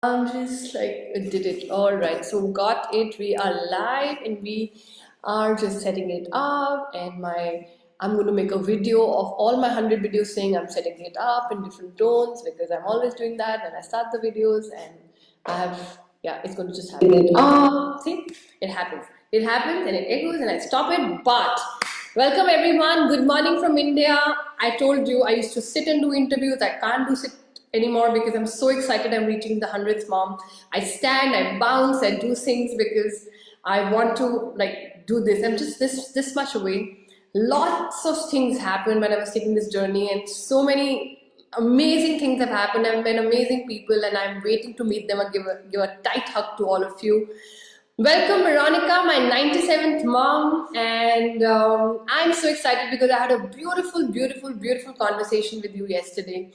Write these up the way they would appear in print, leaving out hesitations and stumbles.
I'm just like, did it. All right. So got it. We are live and we are just setting it up. I'm going to make a video of all my 100 videos saying I'm setting it up in different tones because I'm always doing that when I start the videos. And yeah, it's going to just happen. It up. See, it happens. It happens and it echoes and I stop it. But welcome everyone. Good morning from India. I told you I used to sit and do interviews. I can't do sit anymore because I'm so excited I'm reaching the 100th mom. I stand, I bounce, I do things because I want to like do this. I'm just this much away. Lots of things happened when I was taking this journey, and so many amazing things have happened. I've met amazing people, and I'm waiting to meet them and give a tight hug to all of you. Welcome, Veronica, my 97th mom, and I'm so excited because I had a beautiful conversation with you yesterday,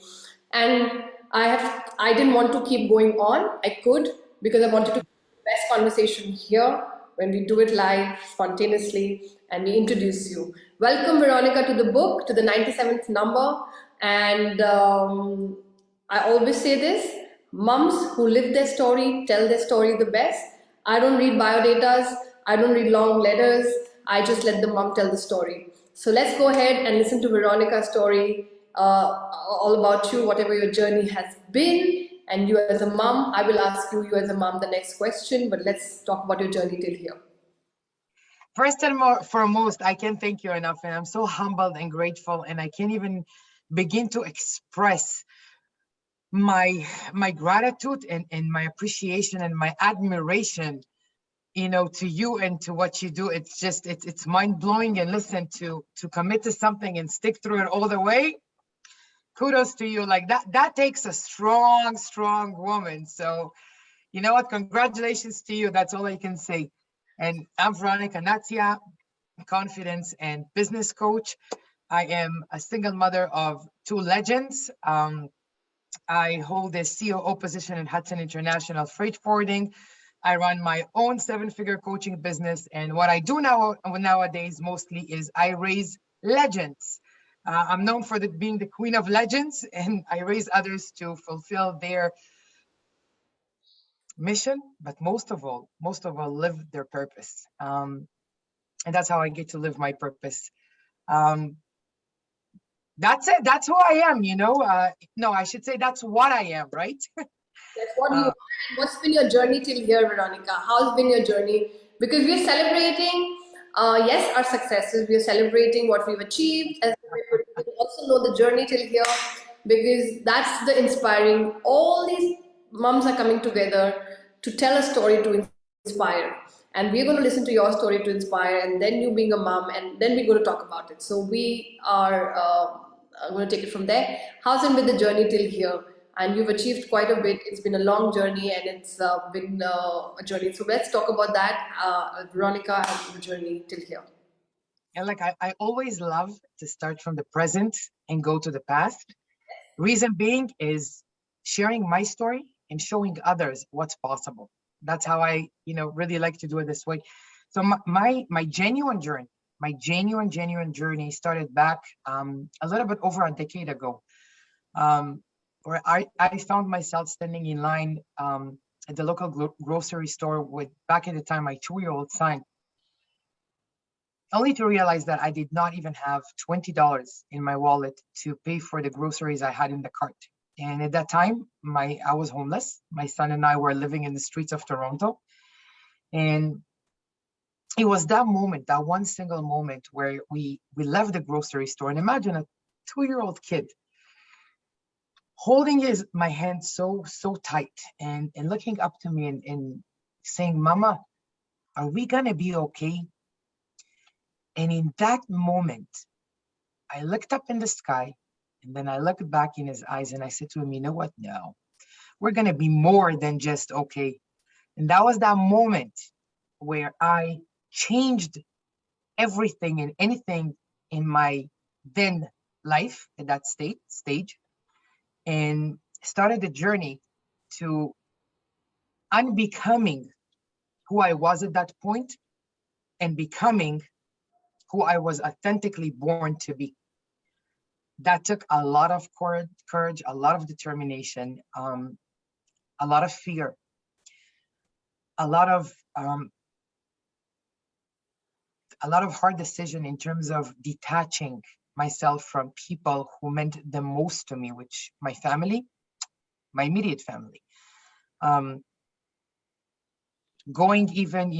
and I didn't want to keep going on. I could because I wanted to keep the best conversation here when we do it live, spontaneously, and we introduce you. Welcome, Veronica, to the book, to the 97th number, and I always say this: moms who live their story tell their story the best. I don't read biodatas, I don't read long letters, I just let the mom tell the story. So let's go ahead and listen to Veronica's story, all about you, whatever your journey has been. And you as a mom, I will ask you as a mom, the next question, but let's talk about your journey till here. First and foremost, I can't thank you enough, and I'm so humbled and grateful, and I can't even begin to express my gratitude and my appreciation and my admiration, to you and to what you do. It's just it's mind-blowing. And listen, to commit to something and stick through it all the way, kudos to you. Like that takes a strong woman. So you know what, congratulations to you. That's all I can say. And I'm Veronica Natia, confidence and business coach. I am a single mother of two legends. I hold a COO position in Hudson International Freight Forwarding. I run my own seven-figure coaching business. And what I do nowadays mostly is I raise legends. I'm known for being the queen of legends, and I raise others to fulfill their mission, but most of all, live their purpose. And that's how I get to live my purpose. That's it. That's who I am, No, I should say that's what I am, right? That's what you are. What's been your journey till here, Veronica? How's been your journey? Because we're celebrating, yes, our successes. We're celebrating what we've achieved, as we also know the journey till here, because that's the inspiring. All these moms are coming together to tell a story to inspire, and we're going to listen to your story to inspire, and then you being a mom, and then we're going to talk about it. So we are going to take it from there. How's it been the journey till here? And you've achieved quite a bit. It's been a long journey, and it's been a journey. So let's talk about that, Veronica, and the journey till here. And like I always love to start from the present and go to the past. Reason being is sharing my story and showing others what's possible. That's how I, really like to do it this way. So my genuine journey, genuine journey started back a little bit over a decade ago. Where I found myself standing in line at the local grocery store with, back at the time, my 2-year-old son, only to realize that I did not even have $20 in my wallet to pay for the groceries I had in the cart. And at that time, I was homeless. My son and I were living in the streets of Toronto. And it was that moment, that one single moment where we left the grocery store. And imagine a 2-year-old kid holding my hand so tight and looking up to me and saying, "Mama, are we gonna be okay?" And in that moment, I looked up in the sky, and then I looked back in his eyes, and I said to him, "You know what? No, we're gonna be more than just okay." And that was that moment where I changed everything and anything in my then life at that stage, and started the journey to unbecoming who I was at that point and becoming who I was authentically born to be. That took a lot of courage, a lot of determination. a lot of fear, a lot of hard decision in terms of detaching myself from people who meant the most to me, which my family, my immediate family. Going even,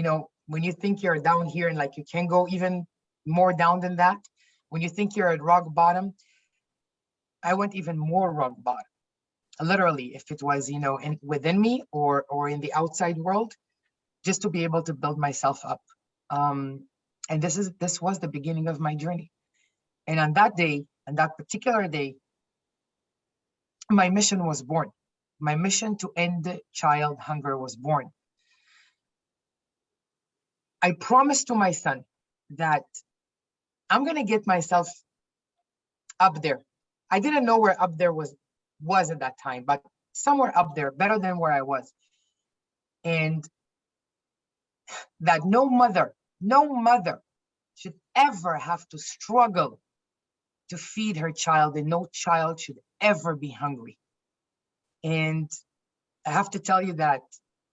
when you think you're down here and like you can go even more down than that, when you think you're at rock bottom, I went even more rock bottom. Literally, if it was, within me or in the outside world, just to be able to build myself up. And this was the beginning of my journey. And on that particular day, my mission was born. My mission to end child hunger was born. I promised to my son that I'm going to get myself up there. I didn't know where up there was at that time, but somewhere up there, better than where I was. And that no mother should ever have to struggle to feed her child, and no child should ever be hungry. And I have to tell you that,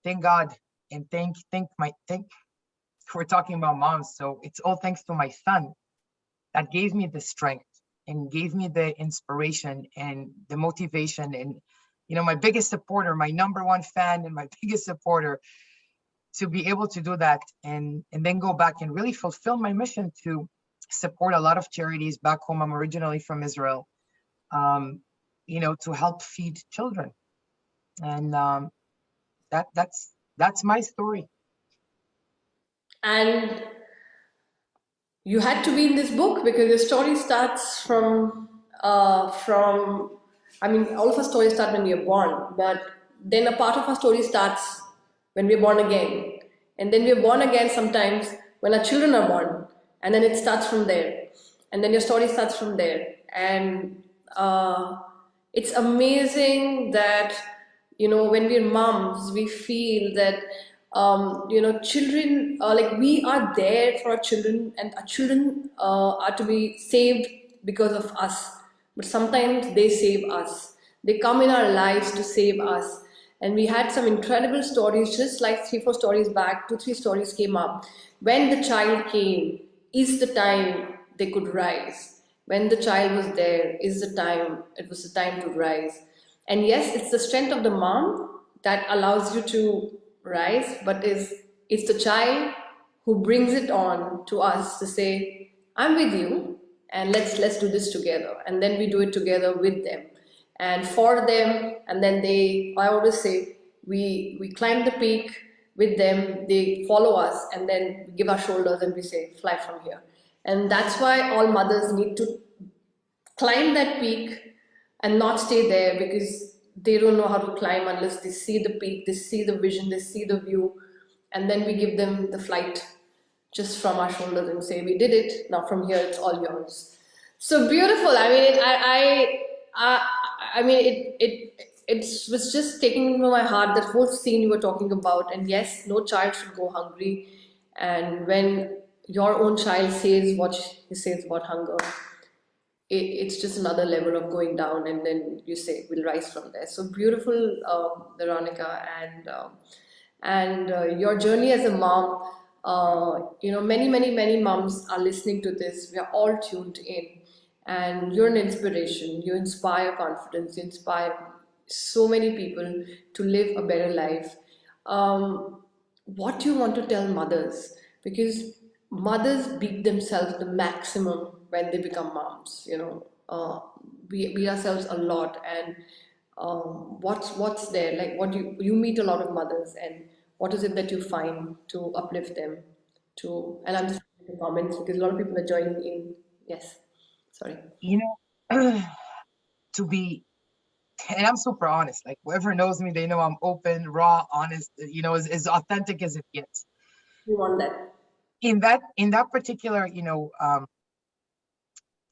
thank God, and thank we're talking about moms, so it's all thanks to my son that gave me the strength and gave me the inspiration and the motivation. And my biggest supporter, my number one fan and my biggest supporter, to be able to do that and then go back and really fulfill my mission to support a lot of charities back home. I'm originally from Israel, to help feed children. And that's my story. And you had to be in this book because the story starts from I mean, all of our stories start when we are born, but then a part of our story starts when we are born again, and then we are born again sometimes when our children are born, and then it starts from there, and then your story starts from there. And it's amazing that when we're moms, we feel that children, like, we are there for our children, and our children are to be saved because of us. But sometimes they save us. They come in our lives to save us. And we had some incredible stories, just like 3-4 stories back, 2-3 stories came up. When the child came, is the time they could rise. When the child was there, is the time, it was the time to rise. And yes, it's the strength of the mom that allows you to rise, but it's the child who brings it on to us to say, I'm with you, and let's do this together. And then we do it together with them and for them. And then I always say, we climb the peak with them, they follow us, and then we give our shoulders and we say, fly from here. And that's why all mothers need to climb that peak and not stay there, because they don't know how to climb unless they see the peak, they see the vision, they see the view, and then we give them the flight just from our shoulders and say, we did it, now from here it's all yours. So beautiful. I mean, it was just taking into my heart, that whole scene you were talking about. And yes, no child should go hungry. And when your own child says what he says about hunger, it's just another level of going down, and then you say, we'll rise from there. So beautiful, Veronica. And your journey as a mom, many moms are listening to this. We are all tuned in, and you're an inspiration. You inspire confidence, you inspire so many people to live a better life. What do you want to tell mothers? Because mothers beat themselves the maximum when they become moms. We beat ourselves a lot. And what's there? Like, what you meet a lot of mothers, and what is it that you find to uplift them? And I'm just reading the comments because a lot of people are joining in. Yes, sorry. To be, and I'm super honest. Like, whoever knows me, they know I'm open, raw, honest. As authentic as it gets. You want that? In that particular,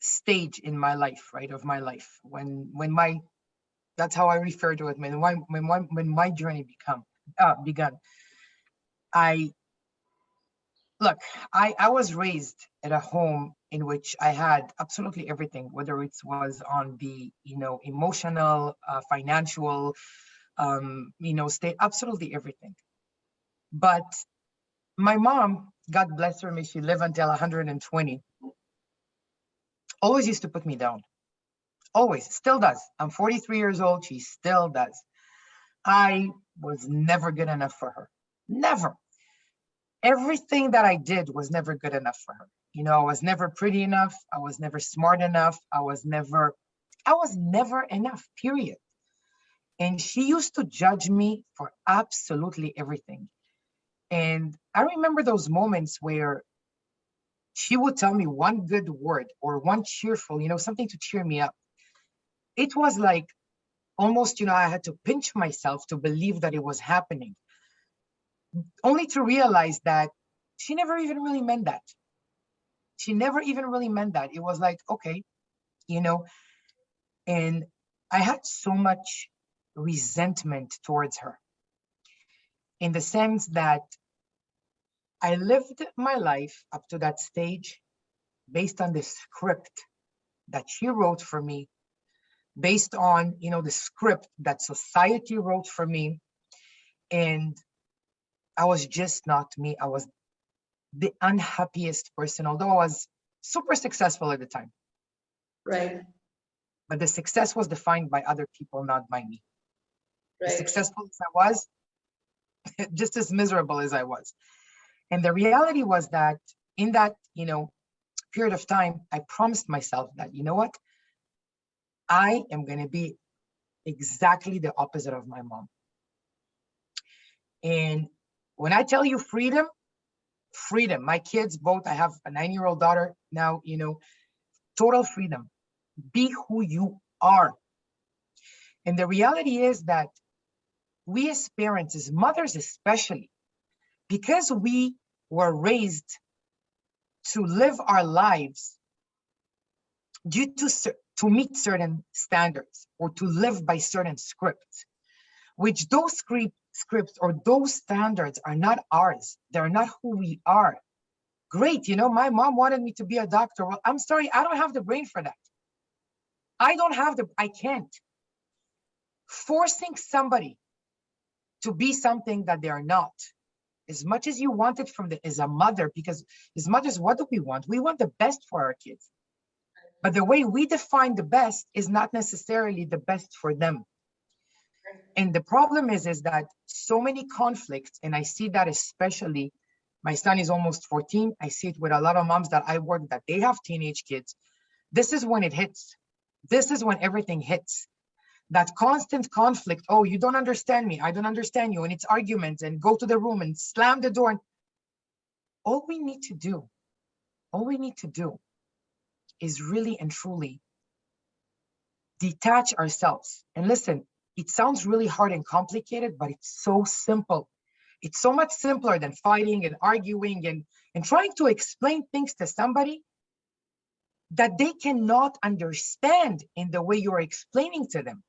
stage in my life, right, of my life, when my, that's how I refer to it, when my journey begun. I was raised at a home in which I had absolutely everything, whether it was on the emotional, financial, state, absolutely everything. But my mom, God bless her, may she live until 120, always used to put me down. Always, still does. I'm 43 years old. She still does. I was never good enough for her. Never. Everything that I did was never good enough for her. I was never pretty enough. I was never smart enough. I was never enough, period. And she used to judge me for absolutely everything. And I remember those moments where she would tell me one good word or one cheerful, something to cheer me up. It was like almost, I had to pinch myself to believe that it was happening, only to realize that she never even really meant that. She never even really meant that. It was like, okay, you know, and I had so much resentment towards her in the sense that I lived my life up to that stage based on the script that she wrote for me, based on, the script that society wrote for me. And I was just not me. I was the unhappiest person, although I was super successful at the time. Right. But the success was defined by other people, not by me. As Right. successful as I was, just as miserable as I was. And the reality was that in that, period of time, I promised myself that, you know what? I am going to be exactly the opposite of my mom. And when I tell you freedom, freedom, my kids both, I have a 9-year-old daughter now, total freedom. Be who you are. And the reality is that we as parents, as mothers especially, because we were raised to live our lives due to meet certain standards or to live by certain scripts, which those scripts or those standards are not ours. They're not who we are. Great, my mom wanted me to be a doctor. Well, I'm sorry, I don't have the brain for that. I can't. Forcing somebody to be something that they are not, as much as you want it as a mother, because as mothers, what do we want? We want the best for our kids. But the way we define the best is not necessarily the best for them. And the problem is that so many conflicts, and I see that especially, my son is almost 14. I see it with a lot of moms that I work that they have teenage kids. This is when it hits. This is when everything hits. That constant conflict. Oh, you don't understand me. I don't understand you. And it's arguments and go to the room and slam the door. All we need to do is really and truly detach ourselves. And listen, it sounds really hard and complicated, but it's so simple. It's so much simpler than fighting and arguing and trying to explain things to somebody that they cannot understand in the way you're explaining to them.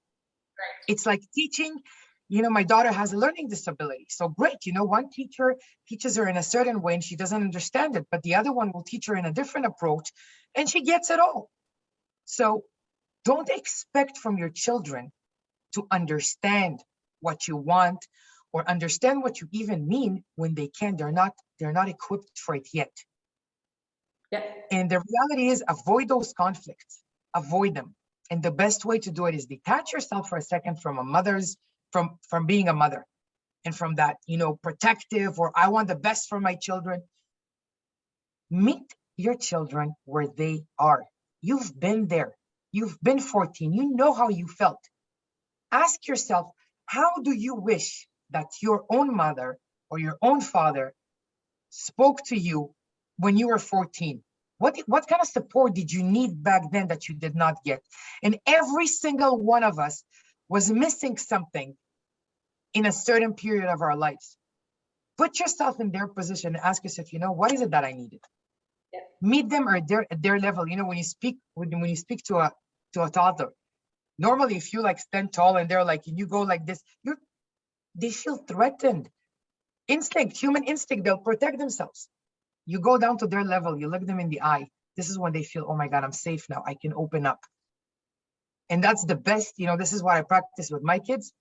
Right. It's like teaching, my daughter has a learning disability. So great, one teacher teaches her in a certain way and she doesn't understand it, but the other one will teach her in a different approach and she gets it all. So don't expect from your children to understand what you want or understand what you even mean when they can't. They're not equipped for it yet. Yeah. And the reality is avoid those conflicts, avoid them. And the best way to do it is detach yourself for a second from from being a mother and from that, protective or I want the best for my children. Meet your children where they are. You've been there. You've been 14. You know how you felt. Ask yourself, how do you wish that your own mother or your own father spoke to you when you were 14? What kind of support did you need back then that you did not get? And every single one of us was missing something in a certain period of our lives. Put yourself in their position and ask yourself, what is it that I needed? Yeah. Meet them at their level. When you speak to a toddler, normally if you stand tall and they're like, you go like this, they feel threatened. Human instinct, they'll protect themselves. You go down to their level, you look them in the eye. This is when they feel, oh my God, I'm safe now. I can open up. And that's the best, this is what I practice with my kids.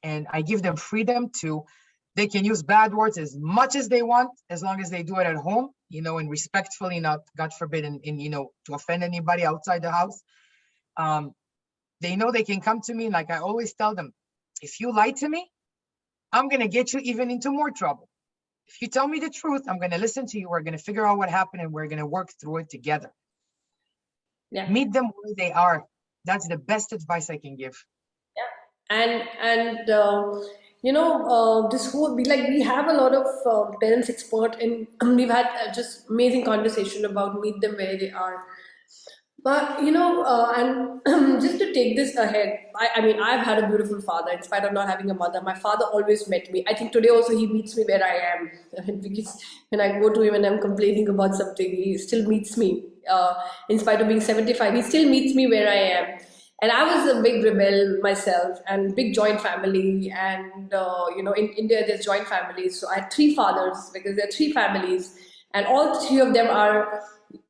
and I give them freedom to, they can use bad words as much as they want, as long as they do it at home, and respectfully, not, God forbid, to offend anybody outside the house. They know they can come to me, like I always tell them, if you lie to me, I'm going to get you even into more trouble. If you tell me the truth, I'm going to listen to you. We're going to figure out what happened and we're going to work through it together. Yeah. Meet them where they are. That's the best advice I can give. Yeah. And this whole, we have a lot of parents expert, and we've had just amazing conversation about meet them where they are. But and just to take this ahead, I mean, I've had a beautiful father in spite of not having a mother. My father always met me. I think today also he meets me where I am. Because when I go to him and I'm complaining about something, he still meets me. In spite of being 75, he still meets me where I am. And I was a big rebel myself, and big joint family. And in India there's joint families. So I had three fathers because there are three families, and all three of them are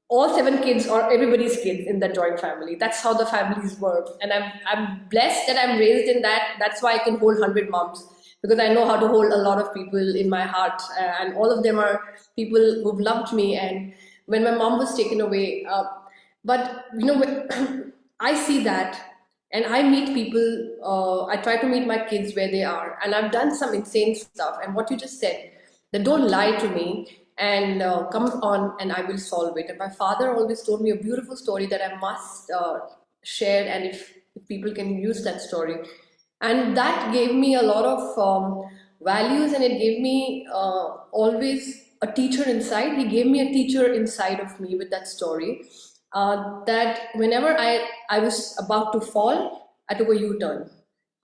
all seven kids or everybody's kids in that joint family. That's how the families work. And I'm blessed that I'm raised in that. That's why I can hold 100 moms, because I know how to hold a lot of people in my heart. And all of them are people who've loved me. And when my mom was taken away, but I see that, and I meet people. I try to meet my kids where they are, and I've done some insane stuff. And what you just said, that don't lie to me, and come on and I will solve it. And my father always told me a beautiful story that I must share, and if people can use that story. And that gave me a lot of values, and it gave me always a teacher inside. He gave me a teacher inside of me with that story. That whenever I was about to fall, I took a U-turn.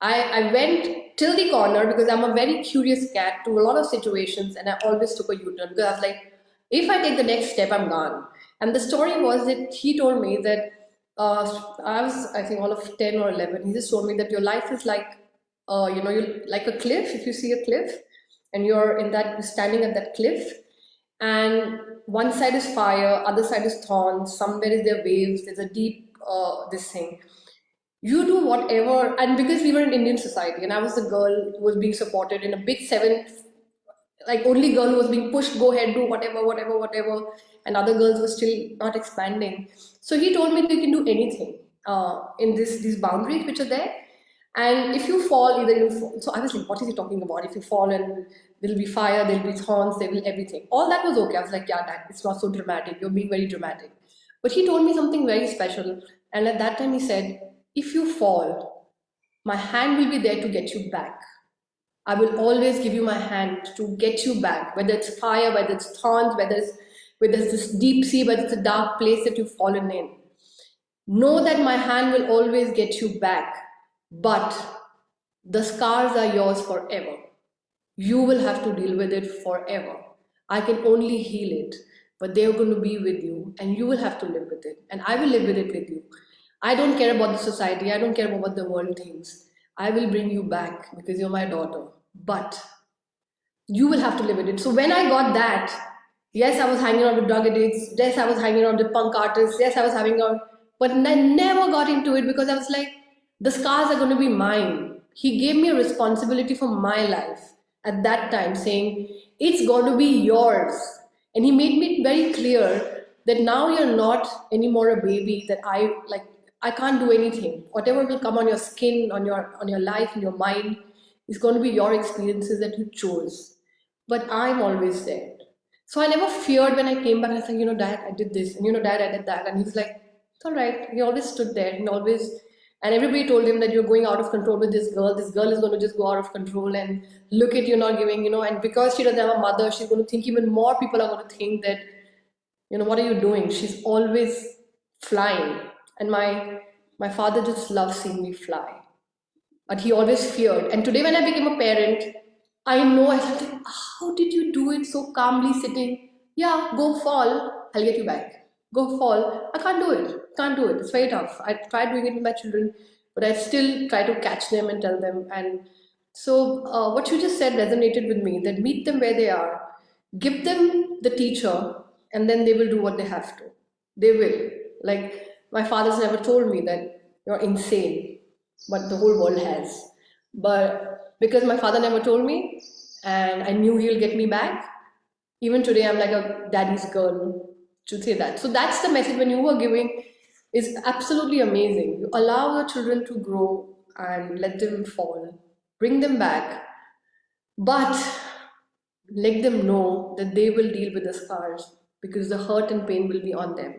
I went till the corner because I'm a very curious cat to a lot of situations, and I always took a U-turn because I was like, if I take the next step, I'm gone. And the story was that he told me that I was, I think, all of 10 or 11. He just told me that your life is like, you like a cliff. If you see a cliff, and you're standing at that cliff, and one side is fire, other side is thorns. Somewhere is there waves. There's a deep this thing. You do whatever. And because we were in Indian society, and I was the girl who was being supported in a big seven, like only girl who was being pushed, go ahead, do whatever, whatever, whatever, and other girls were still not expanding. So he told me that you can do anything in these boundaries which are there. And if you fall, either you fall. So I was like, what is he talking about? If you fall, and there'll be fire, there'll be thorns, there will everything. All that was okay. I was like, yeah, Dad, it's not so dramatic. You're being very dramatic. But he told me something very special. And at that time he said, if you fall, my hand will be there to get you back. I will always give you my hand to get you back, whether it's fire, whether it's thorns, whether it's this deep sea, whether it's a dark place that you've fallen in. Know that my hand will always get you back, but the scars are yours forever. You will have to deal with it forever. I can only heal it, but they're going to be with you, and you will have to live with it, and I will live with it with you. I don't care about the society, I don't care about what the world thinks. I will bring you back because you're my daughter, but you will have to live with it. So when I got that, yes, I was hanging out with drug addicts, yes, I was hanging out with punk artists, yes, I was having out, but I never got into it because I was like, the scars are going to be mine. He gave me a responsibility for my life at that time, saying, it's going to be yours. And he made me very clear that now you're not anymore a baby, that I can't do anything. Whatever will come on your skin, on your life, in your mind, is going to be your experiences that you chose. But I'm always there. So I never feared when I came back. I was like, Dad, I did this, and Dad, I did that. And he was like, it's all right. He always stood there, and everybody told him that you're going out of control with this girl. This girl is going to just go out of control, and look at you not giving, and because she doesn't have a mother, she's going to think even more people are going to think that, what are you doing? She's always flying. And my father just loves seeing me fly. But he always feared. And today when I became a parent, I know, I was like, how did you do it so calmly sitting? Yeah, go fall, I'll get you back. Go fall. I can't do it. Can't do it. It's very tough. I tried doing it with my children, but I still try to catch them and tell them. And so what you just said resonated with me, that meet them where they are, give them the teacher, and then they will do what they have to. They will. Like, my father's never told me that you're insane, but the whole world has. But because my father never told me, and I knew he'll get me back. Even today, I'm like a daddy's girl to say that. So that's the message when you were giving is absolutely amazing. You allow your children to grow and let them fall, bring them back, but let them know that they will deal with the scars because the hurt and pain will be on them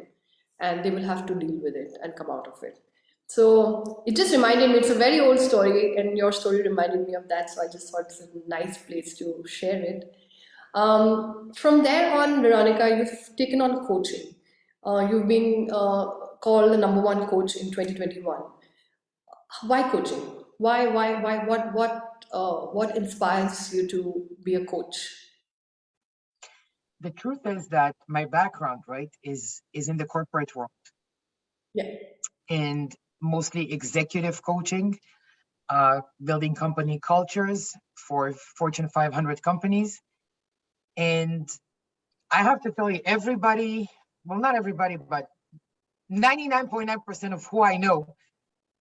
and they will have to deal with it and come out of it. So it just reminded me, it's a very old story, and your story reminded me of that. So I just thought it's a nice place to share it. From there on, Veronica, you've taken on coaching. You've been called the number one coach in 2021. Why coaching? Why? What inspires you to be a coach? The truth is that my background, right, is in the corporate world Yeah. and mostly executive coaching, building company cultures for Fortune 500 companies. And I have to tell you, everybody, well, not everybody, but 99.9% of who I know,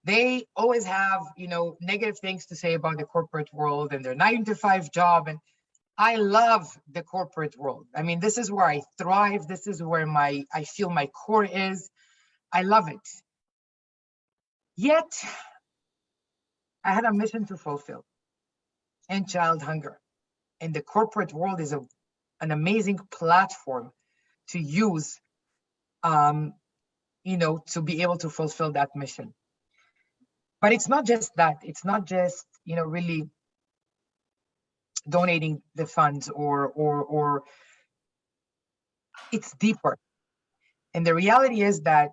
they always have, negative things to say about the corporate world and their 9 to 5 job. And I love the corporate world. I mean, this is where I thrive. This is where I feel my core is. I love it. Yet I had a mission to fulfill, and child hunger. And the corporate world is an amazing platform to use, um, to be able to fulfill that mission. But it's not just that. It's not just, really donating the funds or it's deeper. And the reality is that,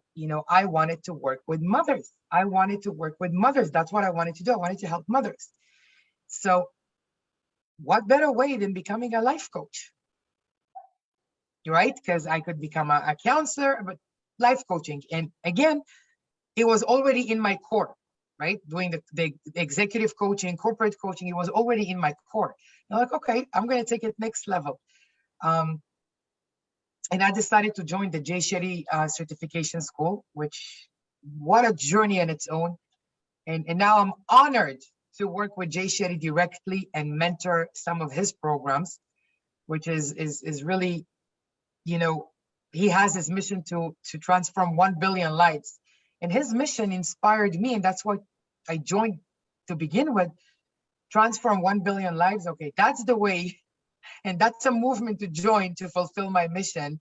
I wanted to work with mothers. I wanted to work with mothers. That's what I wanted to do. I wanted to help mothers. So what better way than becoming a life coach, right? Because I could become a counselor, but life coaching. And again, it was already in my core, right? Doing the executive coaching, corporate coaching, it was already in my core. I'm like, okay, I'm going to take it next level. And I decided to join the Jay Shetty certification school, which what a journey in its own. And now I'm honored to work with Jay Shetty directly and mentor some of his programs, which is really, he has his mission to transform 1 billion lives. And his mission inspired me, and that's what I joined to begin with. Transform 1 billion lives. Okay, that's the way. And that's a movement to join to fulfill my mission,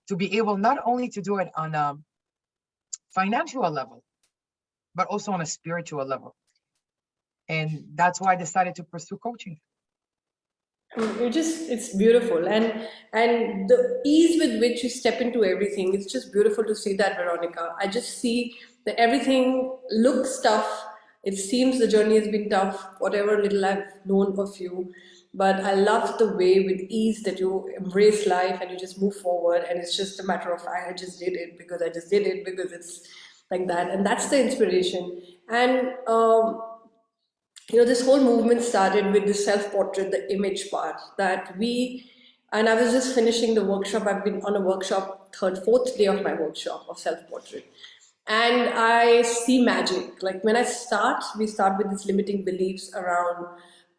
to be able not only to do it on a financial level, but also on a spiritual level. And that's why I decided to pursue coaching. It's beautiful, and the ease with which you step into everything, it's just beautiful to see that, Veronica. I just see that everything looks tough. It seems the journey has been tough, whatever little I've known of you, but I love the way with ease that you embrace life and you just move forward, and it's just a matter of I just did it because I just did it because it's like that, and that's the inspiration. And this whole movement started with the self-portrait, the image part that we, and I was just finishing the workshop. I've been on a workshop, fourth day of my workshop of self-portrait. And I see magic. Like when we start with these limiting beliefs around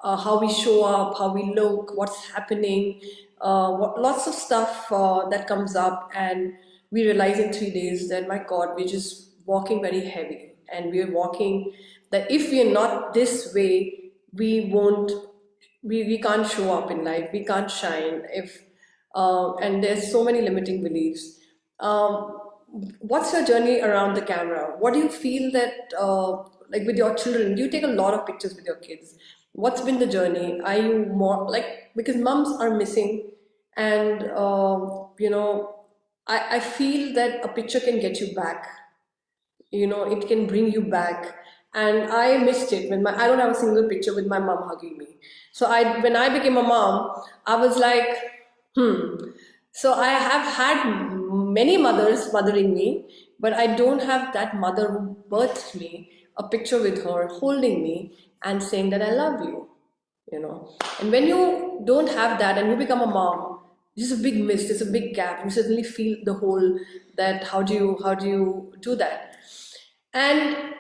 how we show up, how we look, what's happening, lots of stuff that comes up. And we realize in 3 days that, my God, we're just walking very heavy. And we're walking that if we're not this way, we won't, we can't show up in life, we can't shine. And there's so many limiting beliefs. Um, what's your journey around the camera? What do you feel that, like with your children, do you take a lot of pictures with your kids? What's been the journey? Are you more like, because moms are missing, and I feel that a picture can get you back. It can bring you back. And I missed it when I don't have a single picture with my mom hugging me. So when I became a mom, I was like, so I have had many mothers mothering me, but I don't have that mother who birthed me, a picture with her holding me and saying that I love you. And when you don't have that and you become a mom, this is a big miss, there's a big gap. You suddenly feel the hole, that how do you do that? And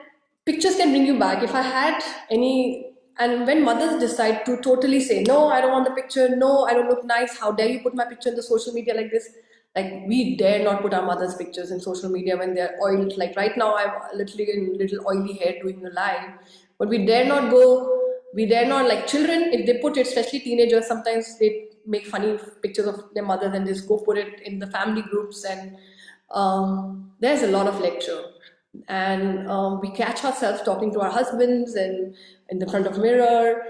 pictures can bring you back. If I had any And when mothers decide to totally say, no, I don't want the picture, no, I don't look nice, how dare you put my picture in the social media like this? Like, we dare not put our mothers' pictures in social media when they're oiled. Like, right now, I'm literally in little oily hair doing a live. But we dare not, like, children, if they put it, especially teenagers, sometimes they make funny pictures of their mothers and just go put it in the family groups. And there's a lot of lecture, and we catch ourselves talking to our husbands and in the front of mirror,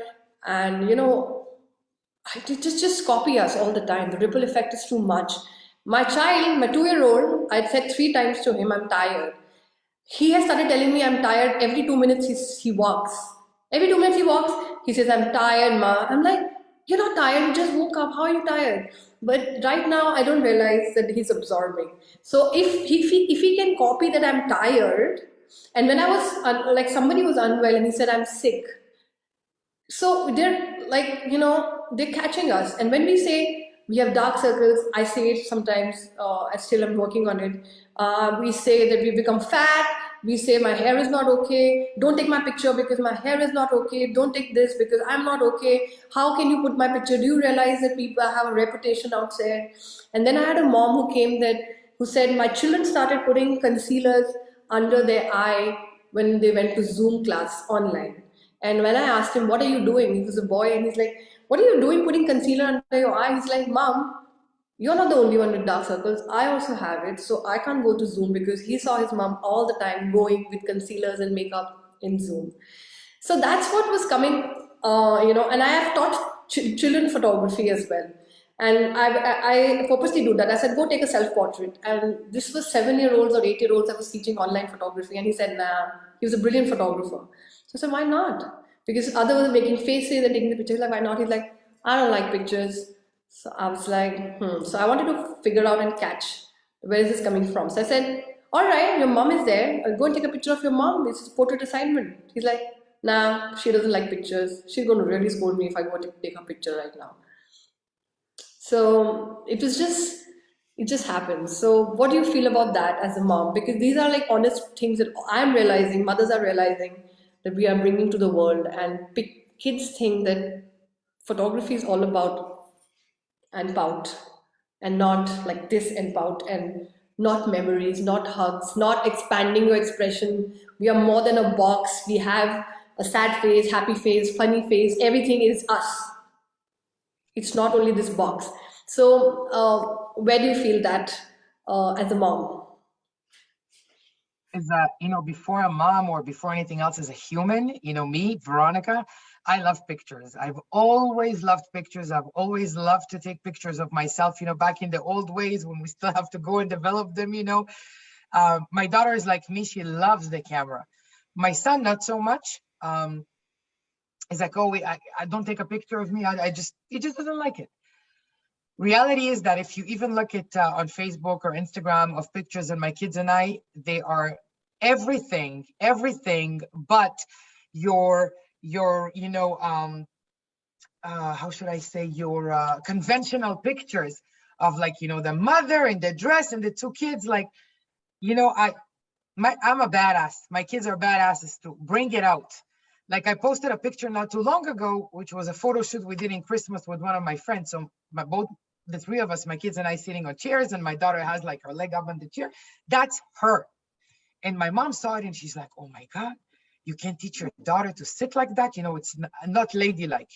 and they just copy us all the time. The ripple effect is too much. My child, my 2-year-old, I said 3 times to him, I'm tired. He has started telling me I'm tired every 2 minutes. He walks. Every 2 minutes he walks, he says, I'm tired, ma. I'm like, you're not tired, you just woke up. How are you tired? But right now, I don't realize that he's absorbing. So if he can copy that I'm tired, and when I was like somebody was unwell and he said I'm sick, so they're like, they're catching us. And when we say we have dark circles, I say it sometimes, I still am working on it. We say that we become fat. We say my hair is not okay. Don't take my picture because my hair is not okay. Don't take this because I'm not okay. How can you put my picture? Do you realize that people have a reputation out there? And then I had a mom who said my children started putting concealers under their eye when they went to Zoom class online. And when I asked him, what are you doing? He was a boy, and he's like, what are you doing putting concealer under your eye? He's like, Mom, you're not the only one with dark circles. I also have it. So I can't go to Zoom because he saw his mom all the time going with concealers and makeup in Zoom. So that's what was coming, and I have taught children photography as well. And I purposely do that. I said, go take a self portrait. And this was 7-year-olds or 8-year-olds I was teaching online photography. And he said, nah, he was a brilliant photographer. So I said, why not? Because others were making faces and taking the pictures. Like, why not? He's like, I don't like pictures. So I was like, So I wanted to figure out and catch where is this coming from. So I said, all right, your mom is there. Go and take a picture of your mom. This is portrait assignment. He's like, nah, she doesn't like pictures. She's going to really scold me if I go to take a picture right now. So it just happens. So what do you feel about that as a mom? Because these are like honest things that I'm realizing, mothers are realizing that we are bringing to the world, and kids think that photography is all about and pout, and not like this and pout, and not memories, not hugs, not expanding your expression. We are more than a box. We have a sad face, happy face, funny face. Everything is us. It's not only this box. So where do you feel that as a mom? Is that, before a mom or before anything else, as a human, me, Veronica, I love pictures. I've always loved pictures. I've always loved to take pictures of myself, back in the old ways when we still have to go and develop them. My daughter is like me. She loves the camera. My son, not so much. He's like, oh, I don't take a picture of me. He just doesn't like it. Reality is that if you even look at on Facebook or Instagram of pictures of my kids and I, they are everything but your how should I say, your conventional pictures of, like, the mother and the dress and the two kids. Like, I'm a badass. My kids are badasses too. Bring it out. Like, I posted a picture not too long ago, which was a photo shoot we did in Christmas with one of my friends. So the three of us, my kids and I, sitting on chairs, and my daughter has like her leg up on the chair. That's her. And my mom saw it and she's like, oh my God, you can't teach your daughter to sit like that. It's not ladylike.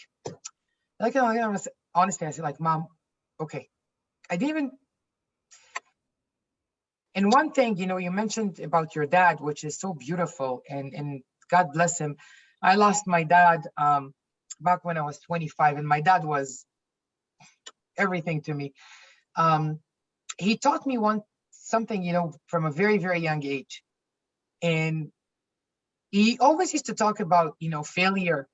Like, honestly, I said, like, Mom, okay. I didn't even. And one thing, you mentioned about your dad, which is so beautiful, and God bless him. I lost my dad back when I was 25, and my dad was everything to me. He taught me something, from a very, very young age. And he always used to talk about, failure,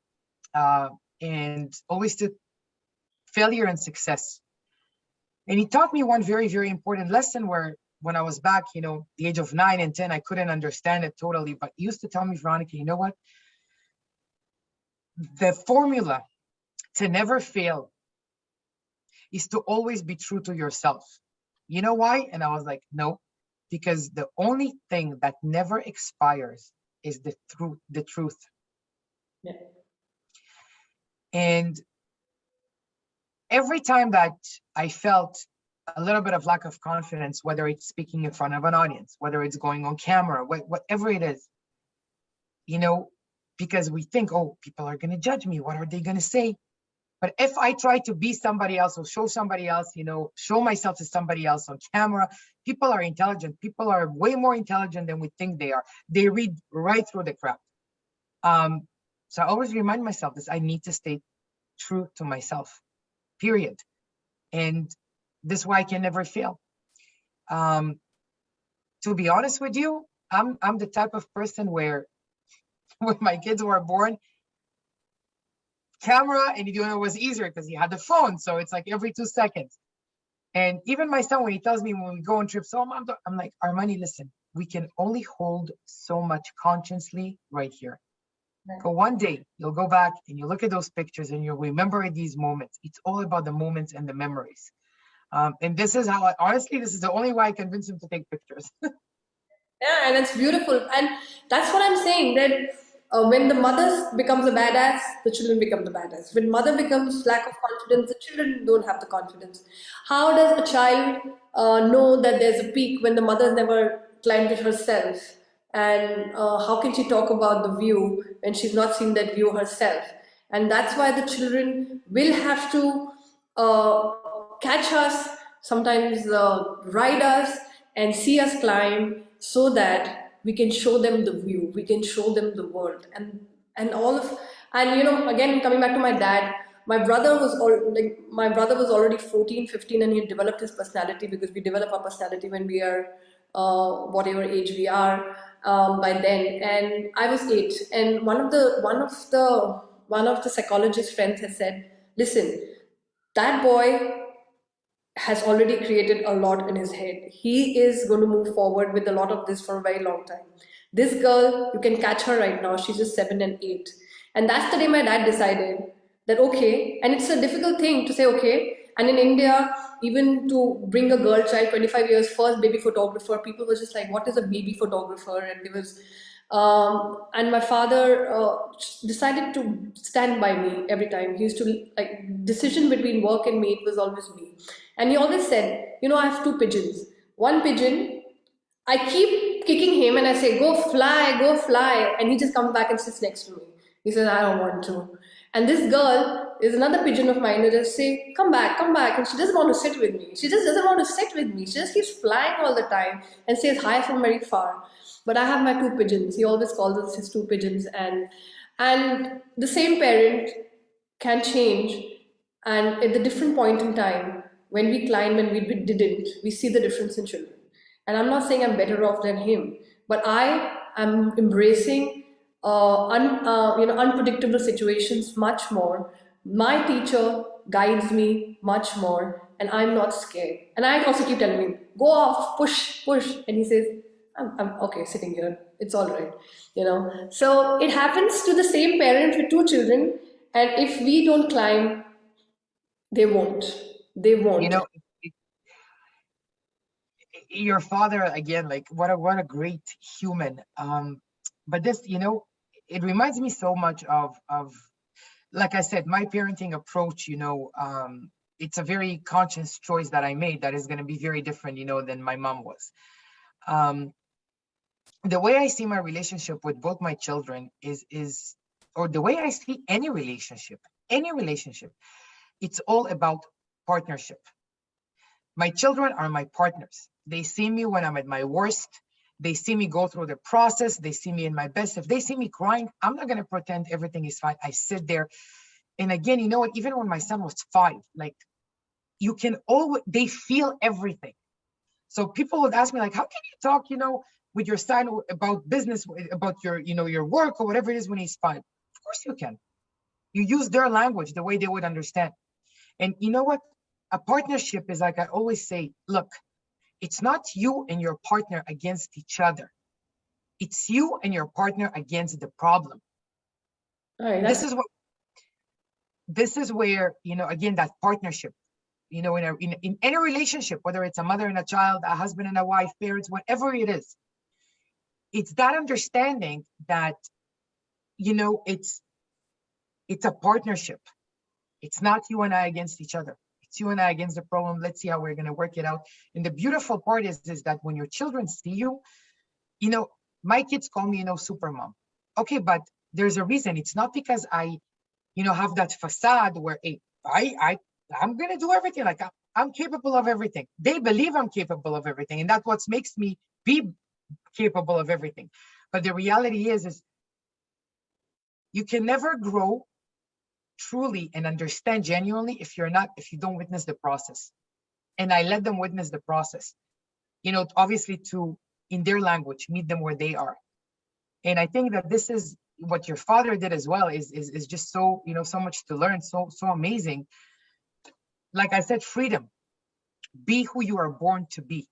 and always to failure and success. And he taught me one very, very important lesson where, when I was back, the age of 9 and 10, I couldn't understand it totally. But he used to tell me, Veronica, you know what? The formula to never fail is to always be true to yourself. You know why? And I was like, no, because the only thing that never expires is the truth. Yeah. And every time that I felt a little bit of lack of confidence, whether it's speaking in front of an audience, whether it's going on camera, whatever it is, you know, because we think, oh, people are going to judge me. What are they going to say? But if I try to be somebody else or show somebody else, you know, show myself to somebody else on camera, people are intelligent. People are way more intelligent than we think they are. They read right through the crap. So I always remind myself this: I need to stay true to myself, period. And this is why I can never fail. Um, to be honest with you, I'm the type of person where when my kids were born, camera and it was easier because he had the phone. So it's like every 2 seconds. And even my son, when he tells me when we go on trips, oh, Mom, I'm like, Armani, listen, we can only hold so much consciously right here. Right. So one day you'll go back and you look at those pictures and you'll remember these moments. It's all about the moments and the memories. And this is how, honestly, this is the only way I convince him to take pictures. Yeah, and it's beautiful. And that's what I'm saying, that when the mother becomes a badass, the children become the badass. When mother becomes lack of confidence, the children don't have the confidence. How does a child know that there's a peak when the mother never climbed it herself? And how can she talk about the view when she's not seen that view herself? And that's why the children will have to catch us, sometimes ride us, and see us climb, so that we can show them the view, we can show them the world, and all of, and again, coming back to my dad, my brother was already 14, 15, and he had developed his personality, because we develop our personality when we are whatever age we are, by then. And I was 8, and one of the psychologist friends has said, listen, that boy has already created a lot in his head. He is going to move forward with a lot of this for a very long time. This girl, you can catch her right now, she's just 7 and 8. And that's the day my dad decided that, okay, and it's a difficult thing to say, okay. And in India, even to bring a girl child, 25 years, first baby photographer, people were just like, what is a baby photographer? And there was, and my father decided to stand by me every time. He used to, like, decision between work and me, it was always me. And he always said, I have 2 pigeons. One pigeon, I keep kicking him and I say, go fly. And he just comes back and sits next to me. He says, I don't want to. And this girl is another pigeon of mine that just say, come back, come back. And she doesn't want to sit with me. She just doesn't want to sit with me. She just keeps flying all the time and says hi from very far. But I have my 2 pigeons. He always calls us his 2 pigeons. And the same parent can change, and at the different point in time, when we climb and we didn't, we see the difference in children. And I'm not saying I'm better off than him, but I am embracing unpredictable situations much more. My teacher guides me much more, and I'm not scared. And I also keep telling him, go off, push, push. And he says, I'm okay sitting here. It's all right. So it happens to the same parent with 2 children. And if we don't climb, they won't. They won't. Your father, again, like what a great human. But this, it reminds me so much of like I said, my parenting approach. It's a very conscious choice that I made that is going to be very different, than my mom was. The way I see my relationship with both my children is or the way I see any relationship, it's all about partnership. My children are my partners. They see me when I'm at my worst. They see me go through the process. They see me in my best. If they see me crying, I'm not going to pretend everything is fine. I sit there. And again, you know what? Even when my son was 5, like, you can always, they feel everything. So people would ask me, like, how can you talk, with your son about business, about your work or whatever it is when he's 5? Of course you can. You use their language the way they would understand. And you know what? A partnership is, like I always say, look, it's not you and your partner against each other. It's you and your partner against the problem. All right, This is where, again, that partnership, in any relationship, whether it's a mother and a child, a husband and a wife, parents, whatever it is, it's that understanding that, it's a partnership. It's not you and I against each other. It's you and I against the problem. Let's see how we're going to work it out. And the beautiful part is that when your children see you, you know, my kids call me, super mom. Okay, but there's a reason. It's not because I, have that facade where, hey, I'm gonna do everything. Like I'm capable of everything. They believe I'm capable of everything, and that's what makes me be capable of everything. But the reality is you can never grow truly and understand genuinely if you don't witness the process. And I let them witness the process. Obviously to, in their language, meet them where they are. And I think that this is what your father did as well, is just so, so much to learn, so amazing. Like I said, freedom. Be who you are born to be.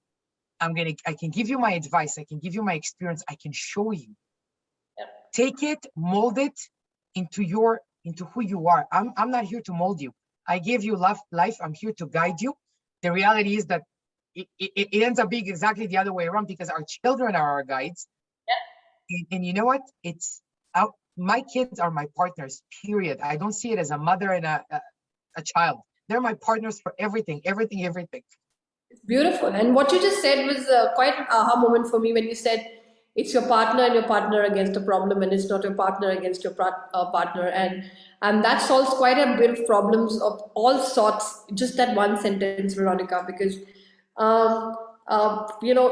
I can give you my advice, I can give you my experience, I can show you. Take it, mold it into who you are. I'm not here to mold you. I gave you life, I'm here to guide you. The reality is that it ends up being exactly the other way around, because our children are our guides. And you know what? It's out. My kids are my partners, period. I don't see it as a mother and a child. They're my partners for everything. It's beautiful. And what you just said was quite an aha moment for me when you said it's your partner and your partner against a problem, and it's not your partner against your partner. And that solves quite a bit of problems of all sorts. Just that one sentence, Veronica, because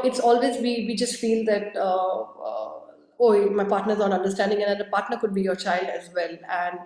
it's always we just feel that oh, my partner's not understanding, and the partner could be your child as well. And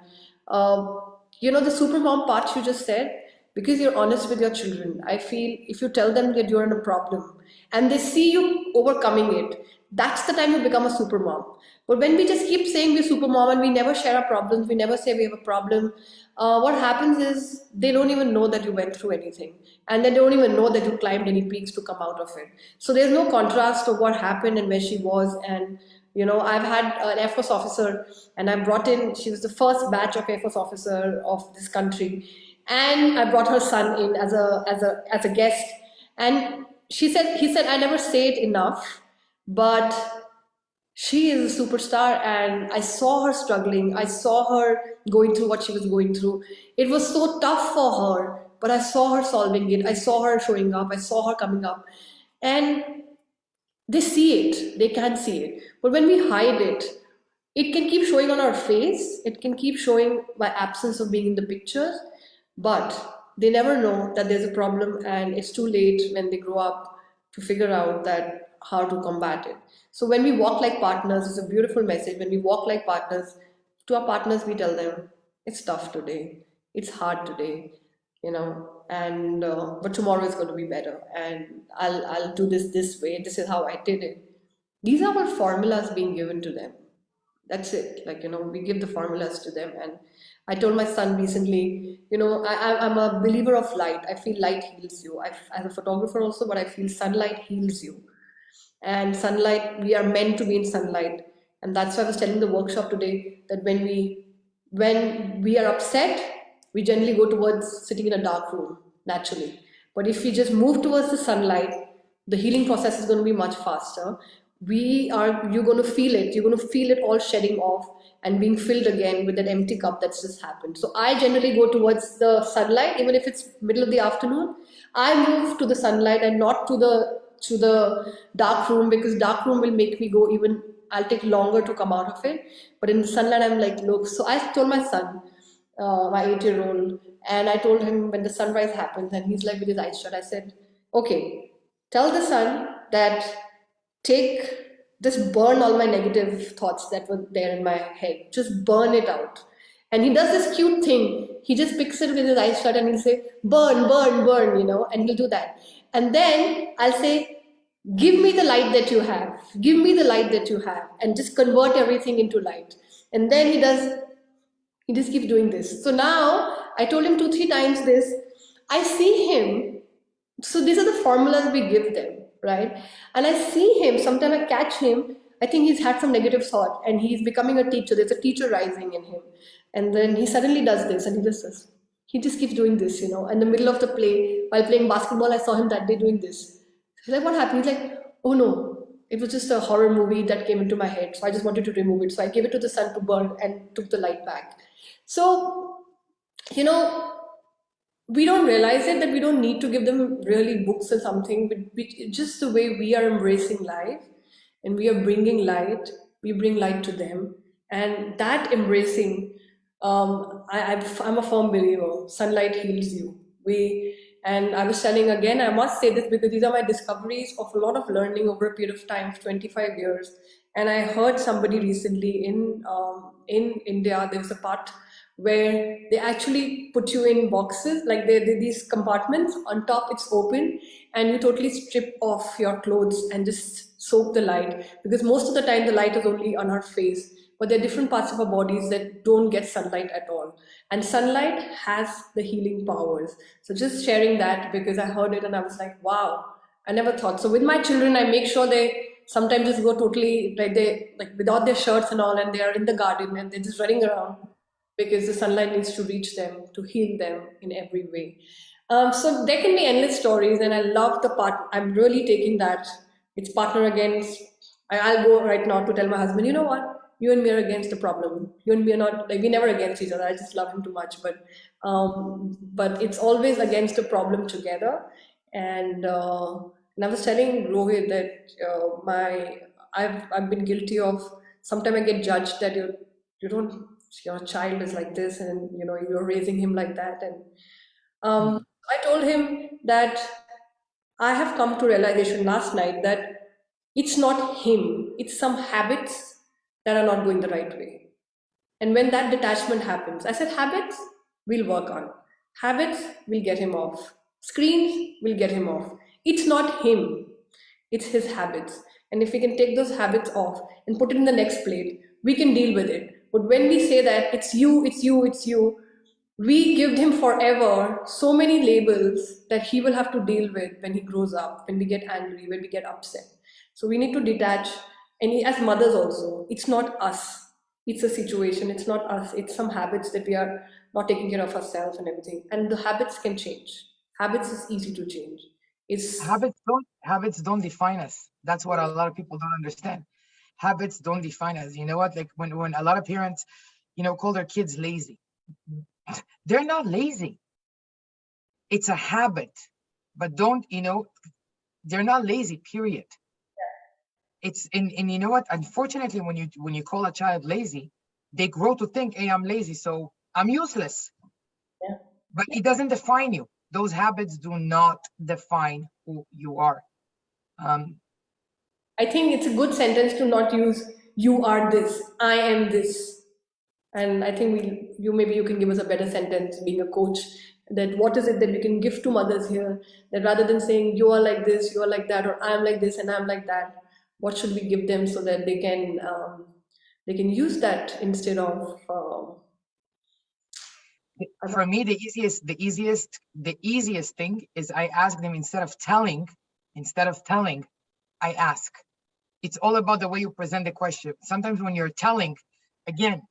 the super mom part you just said, because you're honest with your children. I feel if you tell them that you're in a problem and they see you overcoming it, that's the time you become a super mom. But when we just keep saying we're super mom and we never share our problems, we never say we have a problem, what happens is they don't even know that you went through anything, and they don't even know that you climbed any peaks to come out of it. So there's no contrast of what happened and where she was. And I've had an Air Force officer, and I brought in, she was the first batch of Air Force officer of this country, and I brought her son in as a guest. And he said, I never say it enough, but she is a superstar, and I saw her struggling. I saw her going through what she was going through. It was so tough for her, but I saw her solving it. I saw her showing up. I saw her coming up. And they see it, they can see it. But when we hide it, it can keep showing on our face, it can keep showing by absence of being in the pictures, but they never know that there's a problem, and it's too late when they grow up to figure out that how to combat it. So when we walk like partners, it's a beautiful message. When we walk like partners, to our partners we tell them it's tough today, it's hard today, and but tomorrow is going to be better, and I'll do this way, this is how I did it. These are all formulas being given to them. That's it. Like, we give the formulas to them. And I told my son recently, I'm a believer of light. I feel light heals you. I'm a photographer also, but I feel sunlight heals you. And sunlight, we are meant to be in sunlight. And that's why I was telling the workshop today that when we are upset, we generally go towards sitting in a dark room naturally. But if we just move towards the sunlight, the healing process is going to be much faster. You're going to feel it. You're going to feel it all shedding off and being filled again with that empty cup that's just happened. So I generally go towards the sunlight, even if it's middle of the afternoon. I move to the sunlight and not to the dark room, because dark room will make me go even, I'll take longer to come out of it. But in the sunlight, I'm like, look. So I told my son, my 8-year-old, and I told him when the sunrise happens, and he's like with his eyes shut, I said, okay, tell the sun that take just burn all my negative thoughts that were there in my head. Just burn it out. And he does this cute thing. He just picks it with his eyes shut and he'll say, burn, burn, burn, and he'll do that. And then I'll say, give me the light that you have. Give me the light that you have. And just convert everything into light. And then he just keeps doing this. So now I told him 2-3 times this. I see him. So these are the formulas we give them, right? And I see him, sometimes I catch him, I think he's had some negative thought and he's becoming a teacher. There's a teacher rising in him. And then he suddenly does this and he just keeps doing this, In the middle of the play, while playing basketball, I saw him that day doing this. He's like, what happened? He's like, oh no, it was just a horror movie that came into my head. So I just wanted to remove it. So I gave it to the sun to burn and took the light back. So you know, we don't realize it that we don't need to give them really books or something, but just the way we are embracing life and we are bringing light, we bring light to them. And that embracing, I'm a firm believer, sunlight heals you. And I was telling again, I must say this because these are my discoveries of a lot of learning over a period of time, 25 years. And I heard somebody recently in India, there's a part where they actually put you in boxes, like they these compartments. On top it's open, and you totally strip off your clothes and just soak the light, because most of the time the light is only on our face, but there are different parts of our bodies that don't get sunlight at all, and sunlight has the healing powers. So just sharing that, because I heard it and I was like, wow, I never thought. So with my children, I make sure they sometimes just go totally like they like without their shirts and all, and they are in the garden and they're just running around because the sunlight needs to reach them to heal them in every way. So there can be endless stories, and I love the part. I'm really taking that. It's partner against. I'll go right now to tell my husband, you know what? You and me are against the problem. You and me are not like we never against each other. I just love him too much, but it's always against the problem together. And I was telling Rohit that I've been guilty of. Sometimes I get judged that you don't your child is like this, and you're raising him like that. And Mm. I told him that I have come to realization last night that it's not him, it's some habits that are not going the right way. And when that detachment happens, I said, habits we'll work on. Habits will get him off. Screens will get him off. It's not him, it's his habits. And if we can take those habits off and put it in the next plate, we can deal with it. But when we say that it's you, it's you, it's you, we give him forever so many labels that he will have to deal with when he grows up, when we get angry, when we get upset. So we need to detach. And as mothers also, it's not us, it's a situation, it's not us, it's some habits that we are not taking care of ourselves and everything. And the habits can change. Habits is easy to change. It's Habits don't define us. That's what a lot of people don't understand. Habits don't define us. You know what? Like when a lot of parents, call their kids lazy. They're not lazy. It's a habit. But don't, they're not lazy, period. It's and you know what? Unfortunately, when you call a child lazy, they grow to think, hey, I'm lazy, so I'm useless. yeah. But it doesn't define you. Those habits do not define who you are. Um, I think it's a good sentence to not use you are this, I am this. And I think maybe you can give us a better sentence, being a coach, that what is it that we can give to mothers here, that rather than saying you are like this, you are like that, or I'm like this and I'm like that, what should we give them so that they can use that instead of for me, the easiest thing is I ask them instead of telling, I ask. It's all about the way you present the question. Sometimes when you're telling, again,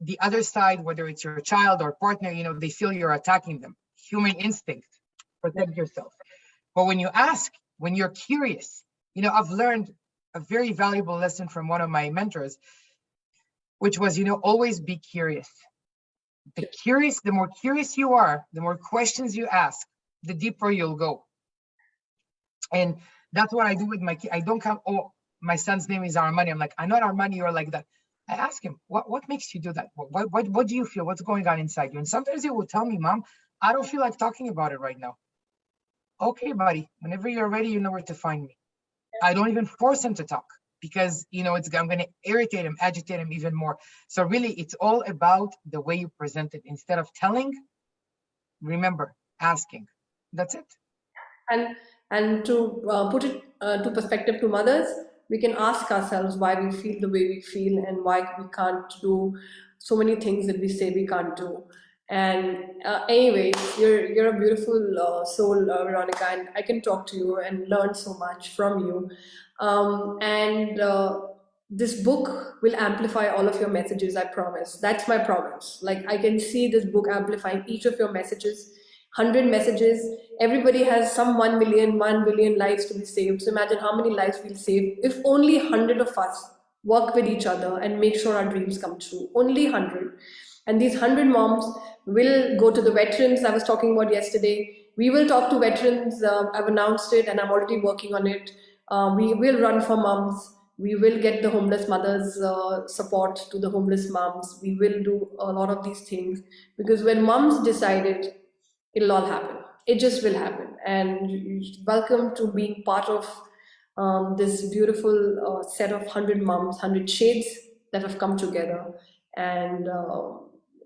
the other side, whether it's your child or partner, they feel you're attacking them. Human instinct, protect yourself. But when you ask, when you're curious, I've learned a very valuable lesson from one of my mentors, which was, always be curious. The more curious you are, the more questions you ask, the deeper you'll go. And that's what I do with my kid. I don't come, oh, my son's name is Armani. I'm like, I'm not Armani, you're like that. I ask him, what makes you do that? What do you feel? What's going on inside you? And sometimes he will tell me, Mom, I don't feel like talking about it right now. Okay, buddy, whenever you're ready, you know where to find me. I don't even force him to talk because I'm going to irritate him, agitate him even more. So really, it's all about the way you present it. Instead of telling, remember, asking. That's it. and to put it to perspective to mothers, we can ask ourselves why we feel the way we feel and why we can't do so many things that we say we can't do. And anyway, you're a beautiful soul, Veronica, and I can talk to you and learn so much from you. And this book will amplify all of your messages, I promise. That's my promise. Like, I can see this book amplifying each of your messages. 100 messages, everybody has some 1 million, 1 billion lives to be saved. So imagine how many lives we'll save if only 100 of us work with each other and make sure our dreams come true. Only 100. And these 100 moms We'll go to the veterans I was talking about yesterday. We will talk to veterans. I've announced it and I'm already working on it. We will run for moms. We will get the homeless mothers support to the homeless moms. We will do a lot of these things because when moms decided, it'll all happen. It just will happen. And welcome to being part of this beautiful set of 100 moms, 100 shades that have come together. And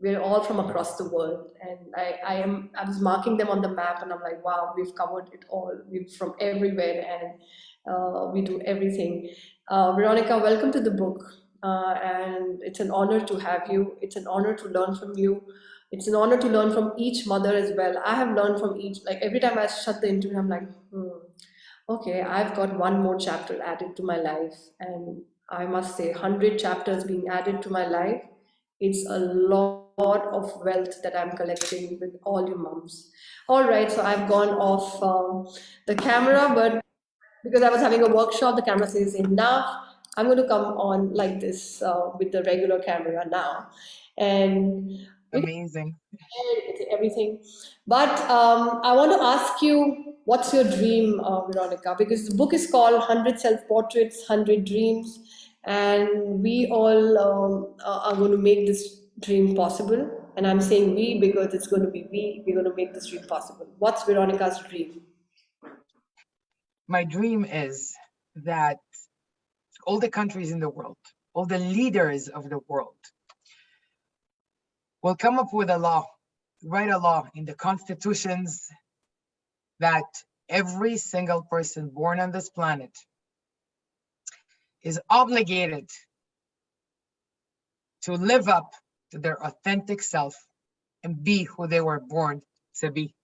we're all from across the world. And I was marking them on the map and I'm like, wow, we've covered it all. We're from everywhere and we do everything. Veronica, welcome to the book. And it's an honor to have you. It's an honor to learn from you. It's an honor to learn from each mother as well. I have learned from each, like every time I shut the interview, I'm like, okay, I've got one more chapter added to my life. And I must say, 100 chapters being added to my life, it's a lot of wealth that I'm collecting with all you moms. All right, so I've gone off the camera, but because I was having a workshop, the camera says enough. I'm going to come on like this with the regular camera now. And we Amazing. everything. But I want to ask you, what's your dream, Veronica? Because the book is called 100 Self Portraits, 100 Dreams, and we all are going to make this dream possible. And I'm saying we because it's going to be we. We're going to make this dream possible. What's Veronica's dream? My dream is that all the countries in the world, all the leaders of the world, will come up with a law, write a law in the constitutions that every single person born on this planet is obligated to live up to their authentic self and be who they were born to be.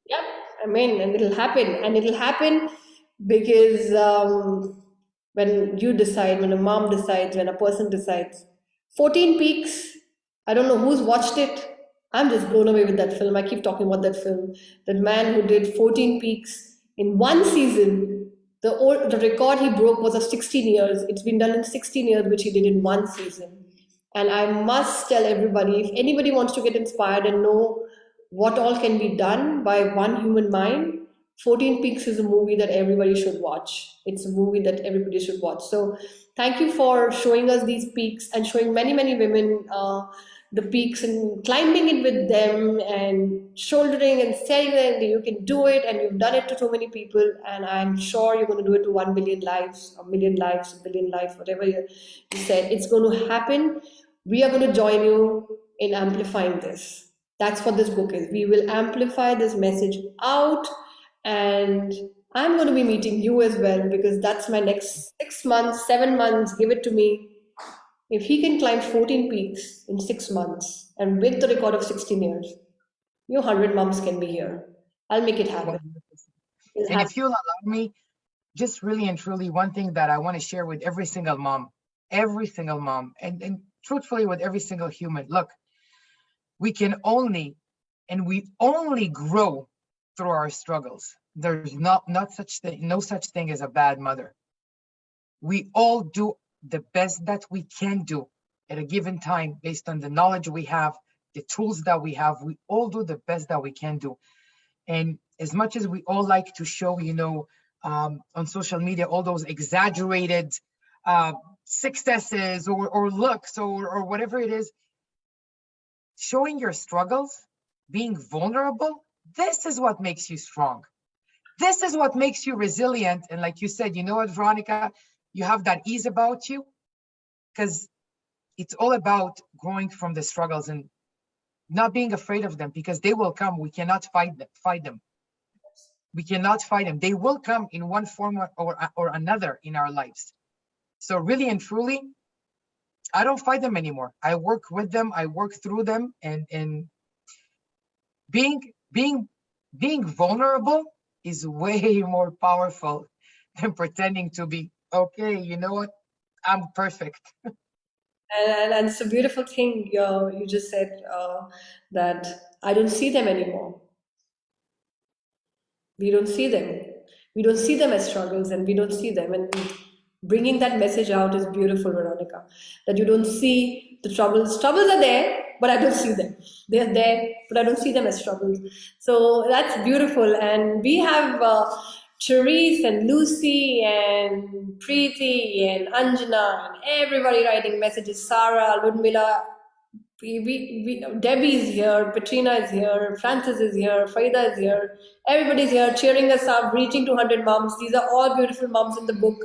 Yeah, I mean, and it'll happen, and it'll happen because when you decide, when a mom decides, when a person decides, 14 Peaks. I don't know who's watched it. I'm just blown away with that film. I keep talking about that film. That man who did 14 Peaks in one season. The record he broke was of 16 years. It's been done in 16 years, which he did in one season. And I must tell everybody, if anybody wants to get inspired and know what all can be done by one human mind, 14 Peaks is a movie that everybody should watch. It's a movie that everybody should watch. So thank you for showing us these peaks and showing many, many women the peaks and climbing it with them and shouldering and saying that you can do it and you've done it to so many people. And I'm sure you're going to do it to 1 billion lives, a million lives, a billion lives, whatever you said. It's going to happen. We are going to join you in amplifying this. That's what this book is. We will amplify this message out, and I'm going to be meeting you as well because that's my next 6 months, 7 months. Give it to me. If he can climb 14 peaks in 6 months and with the record of 16 years, you 100 moms can be here. I'll make it happen. 100%. It'll And happen. if you'll allow me, just really and truly, one thing that I want to share with every single mom, and truthfully with every single human. Look, we can only, and we only grow through our struggles. There's not such thing, no such thing as a bad mother. We all do the best that we can do at a given time based on the knowledge we have, the tools that we have. We all do the best that we can do. And as much as we all like to show, on social media, all those exaggerated successes or looks or whatever it is, showing your struggles, being vulnerable, this is what makes you strong. This is what makes you resilient. And like you said, you know what, Veronica, you have that ease about you because it's all about growing from the struggles and not being afraid of them because they will come. We cannot fight them. We cannot fight them. They will come in one form or another in our lives. So really and truly, I don't fight them anymore. I work with them. I work through them, and being vulnerable is way more powerful than pretending to be okay. You know what? I'm perfect. And it's a beautiful thing you just said that I don't see them anymore. We don't see them. We don't see them as struggles, and we don't see them. And bringing that message out is beautiful, Veronica. That you don't see the troubles. Troubles are there, but I don't see them. They're there, but I don't see them as struggles. So that's beautiful. And we have Charisse and Lucy and Preeti and Anjana and everybody writing messages. Sarah, Ludmila, Debbie is here, Petrina is here, Francis is here, Faida is here. Everybody's here cheering us up, reaching to 100 moms. These are all beautiful moms in the book,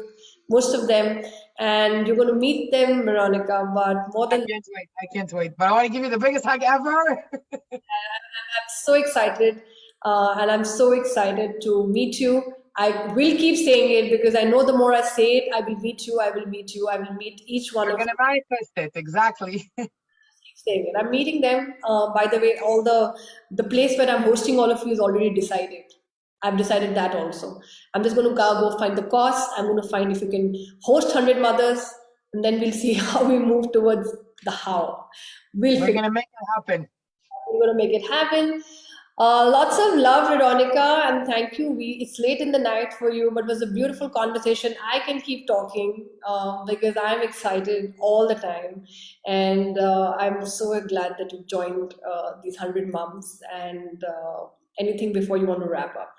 most of them. And you're going to meet them, Veronica. But more I than can't wait. I can't wait. But I want to give you the biggest hug ever. I'm so excited, and I'm so excited to meet you. I will keep saying it because I know the more I say it, I will meet you, I will meet you, I will meet each one You're of gonna you. manifest it. Exactly. Keep saying it. I'm meeting them. By the way, all the place where I'm hosting all of you is already decided. I've decided that also. I'm just going to go find the cost. I'm going to find if you can host 100 mothers, and then we'll see how we move towards the how. We'll We're figure. gonna make it happen. We're going to make it happen. Lots of love, Veronica, and thank you. It's late in the night for you, but it was a beautiful conversation. I can keep talking because I'm excited all the time, and I'm so glad that you joined these 100 moms. And anything before you want to wrap up?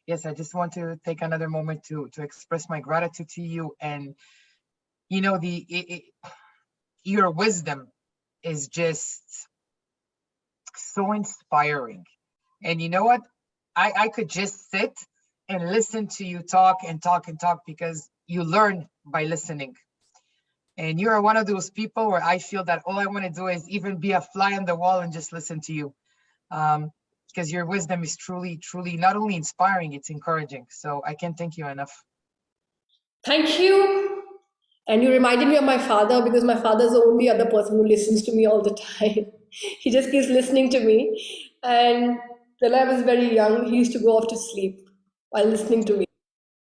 Yes, I just want to take another moment to express my gratitude to you. And you know, your wisdom is just so inspiring. And you know what? I could just sit and listen to you talk and talk and talk because you learn by listening. And you are one of those people where I feel that all I want to do is even be a fly on the wall and just listen to you. Because your wisdom is truly, truly not only inspiring, it's encouraging. So I can't thank you enough. Thank you. And you reminded me of my father because my father is the only other person who listens to me all the time. He just keeps listening to me. And when I was very young, he used to go off to sleep while listening to me.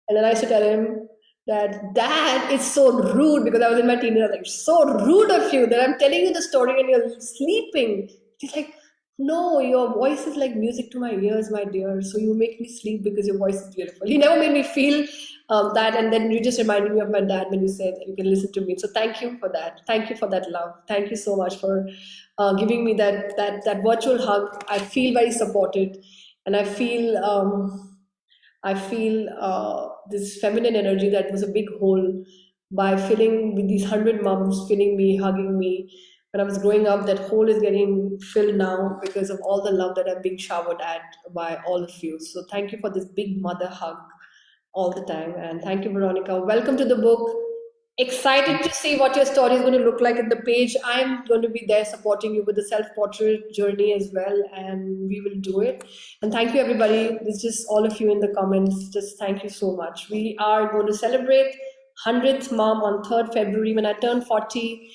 And then I used to tell him that, Dad, it's so rude because I was in my teenager. Like, so rude of you that I'm telling you the story and you're sleeping. He's like, no, your voice is like music to my ears, my dear. So you make me sleep because your voice is beautiful. He never made me feel that. And then you just reminded me of my dad when you said you can listen to me. So thank you for that. Thank you for that love. Thank you so much for giving me that virtual hug. I feel very supported, and I feel this feminine energy that was a big hole by filling with these 100 moms, filling me, hugging me. When I was growing up, that hole is getting filled now because of all the love that I'm being showered at by all of you. So thank you for this big mother hug all the time. And thank you, Veronica. Welcome to the book. Excited to see what your story is going to look like at the page. I'm going to be there supporting you with the self portrait journey as well, and we will do it. And thank you, everybody. It's just all of you in the comments. Just thank you so much. We are going to celebrate 100th mom on 3rd February when I turn 40.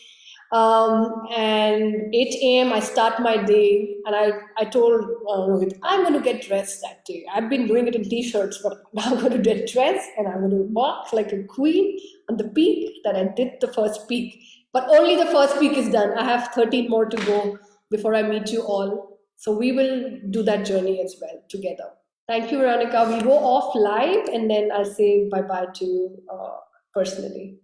And 8 a.m. I start my day, and I told Rohit, I'm going to get dressed that day. I've been doing it in t-shirts, but now I'm going to get dressed and I'm going to walk like a queen on the peak that I did the first peak. But only the first peak is done. I have 13 more to go before I meet you all. So we will do that journey as well together. Thank you, Veronica. We'll go off live and then I'll say bye bye to you personally.